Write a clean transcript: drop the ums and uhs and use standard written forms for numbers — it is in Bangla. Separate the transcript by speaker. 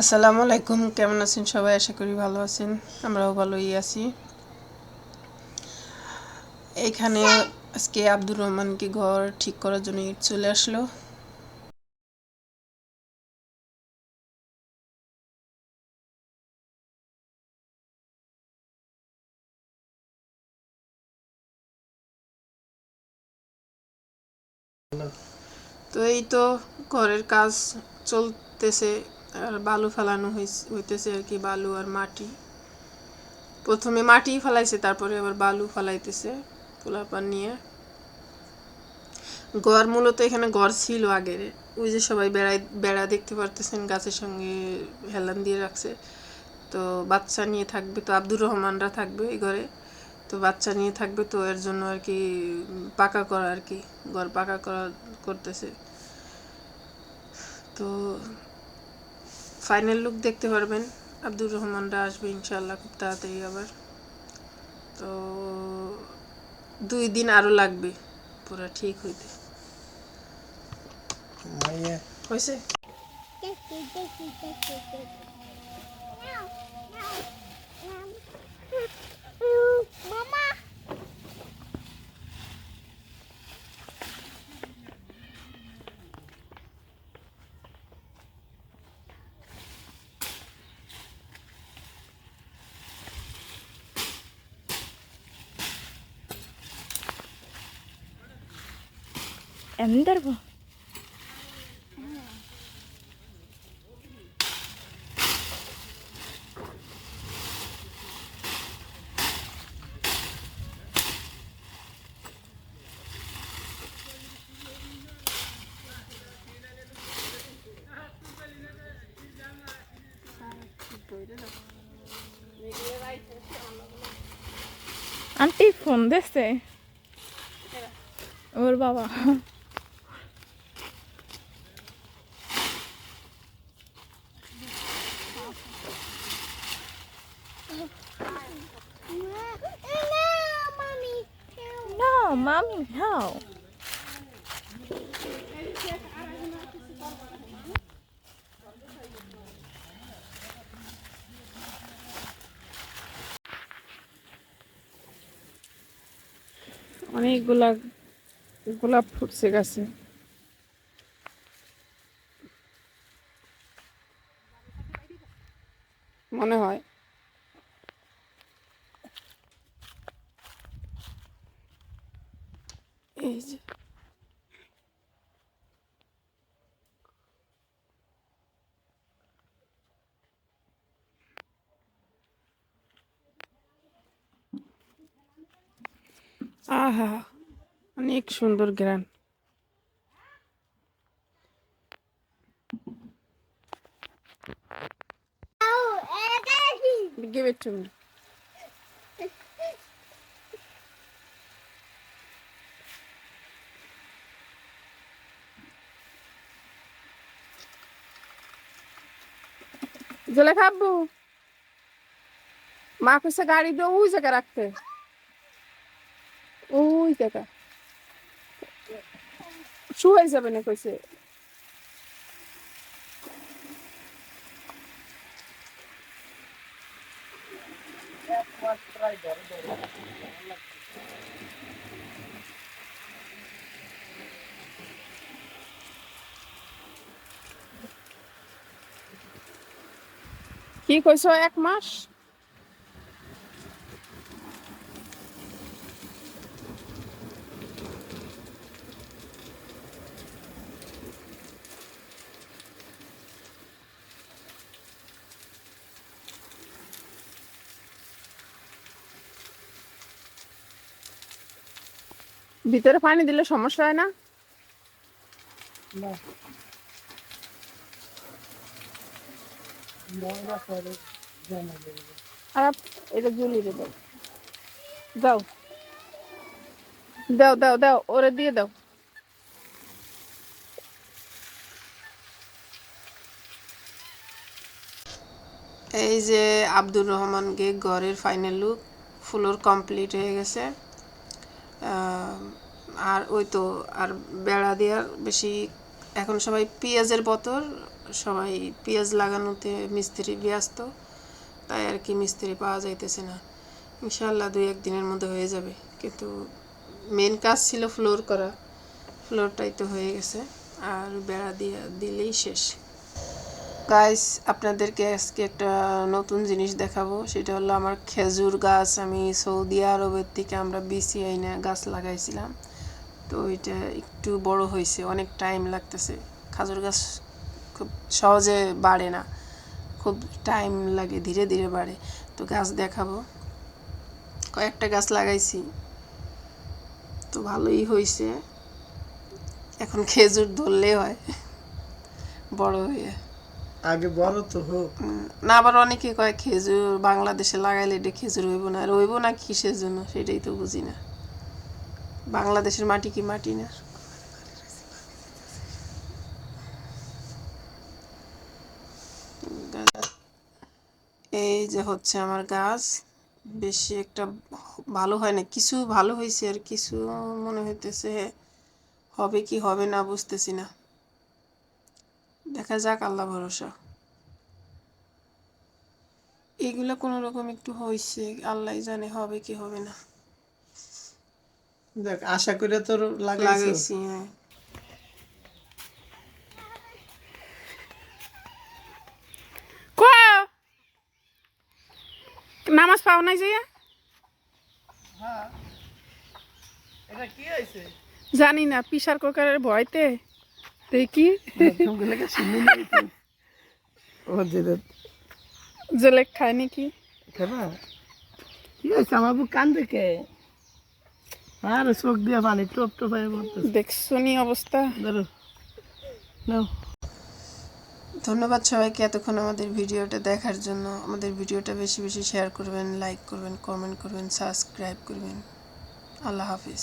Speaker 1: আসসালামু আলাইকুম, কেমন আছেন সবাই? আশা করি ভালো আছেন। আমরাও ভালোই আছি। এইখানে আজকে আব্দুর রহমানকে ঘর ঠিক করার জন্য ইট চলে আসলো। তো এই তো ঘরের কাজ চলতেছে, আর বালু ফেলানো হইতেছে আর কি। বালু আর মাটি, প্রথমে মাটি ফেলাইছে, তারপরে আবার বালু ফেলাইতেছে পোলাপান নিয়ে। ঘর মূলত এখানে ঘর ছিল আগের, ওই যে সবাই বেড়া দেখতে পারতেছেন, গাছের সঙ্গে হেলান দিয়ে রাখছে। তো বাচ্চা নিয়ে থাকবে, তো আব্দুর রহমানরা থাকবে এই ঘরে। তো বাচ্চা নিয়ে থাকবে, তো এর জন্য আর কি পাকা করা আর কি, ঘর পাকা করা করতেছে। তো ফাইনাল লুক দেখতে পারবেন, আব্দুর রহমানরা আসবে ইনশাল্লাহ খুব তাড়াতাড়ি আবার। তো 2 দিন আরও লাগবে পুরো ঠিক হইতে। হয়েছে।
Speaker 2: Ender po. Auntie phone dese. Or baba. No, mommy, no.
Speaker 1: অনেকগুলা গোলাপ ফুটছে গাছে। মনে হয় এই যে আহা, অনেক সুন্দর গ্রান। Give it to me. Zulekha আব্বু, মা কইছে গাড়ি দিয়ে ওই জায়গা রাখতে, ওই জায়গা শুয়ে যাবে না কইছে। কি কইছো 1 মাস? ভিতরে পানি দিলে সমস্যা হয় না? আর এটা ঝুলিয়ে দাও, দাও দাও দাও দাও, ওরে দিয়ে দাও। এই যে আব্দুর রহমানকে ঘরের ফাইনাল লুক, ফ্লোর কমপ্লিট হয়ে গেছে। আর ওই তো আর বেড়া দেওয়ার বেশি, এখন সবাই পেঁয়াজের বোতল সবাই পেঁয়াজ লাগানোতে মিস্ত্রি ব্যস্ত, তাই আর কি মিস্ত্রি পাওয়া যাইতেছে না। ইনশাআল্লাহ 2-1 দিনের মধ্যে হয়ে যাবে, কিন্তু মেন কাজ ছিল ফ্লোর করা, ফ্লোরটাই তো হয়ে গেছে, আর বেড়া দিয়ে দিলেই শেষ। গাইস, আপনাদেরকে আজকে একটা নতুন জিনিস দেখাবো, সেটা হলো আমার খেজুর গাছ। আমি সৌদি আরবের থেকে আমরা বিসি আইনা গাছ লাগাইছিলাম, তো এটা একটু বড় হয়েছে, অনেক টাইম লাগতেছে। খেজুর গাছ খুব সহজে বাড়ে না, খুব টাইম লাগে, ধীরে ধীরে বাড়ে। তো গাছ দেখাবো, কয়েকটা গাছ লাগাইছি, তো ভালোই হয়েছে। এখন খেজুর ধরলে হয় বড় হয়ে,
Speaker 3: আগে বড় তো হোক।
Speaker 1: না আবার অনেকে কয় খেজুর বাংলাদেশে লাগাইলে এটা খেজুর হইব না, আর হইব না কিসের জন্য সেটাই তো বুঝি না। বাংলাদেশের মাটি কি মাটি না? এই যে হচ্ছে আমার গাছ, বেশি একটা ভালো হয় না, কিছু ভালো হয়েছে আর কিছু মনে হইতেছে হবে কি হবে না বুঝতেছি না। দেখা যাক, আল্লাহ ভরসা। এগুলো কোনো রকম একটু হয়েছে, আল্লাহ জানে হবে কি হবে না।
Speaker 3: দেখ, আশা করে তোর লাগাইছো।
Speaker 1: লাগাইছি, হ্যাঁ। নামাজ পাও নাই যে?
Speaker 3: এটা কি হইছে?
Speaker 1: জানি না, প্রেসার কুকারের ভয়তে দেখি
Speaker 3: তোমাগুলোকে শুনি নাই তো। ও যেটা
Speaker 1: জেলে খায় নাকি।
Speaker 3: খাবা কি হয়েছে? আমার বুক কান দেখে আর চোখ দিয়ে পানি টপ টপ হয়ে পড়তেছে।
Speaker 1: দেখছো নি অবস্থা।
Speaker 3: ধরো নাও।
Speaker 1: ধন্যবাদ সবাইকে এতক্ষণ আমাদের ভিডিওটা দেখার জন্য। আমাদের ভিডিওটা বেশি বেশি শেয়ার করবেন, লাইক করবেন, কমেন্ট করবেন, সাবস্ক্রাইব করবেন। আল্লাহ হাফিজ।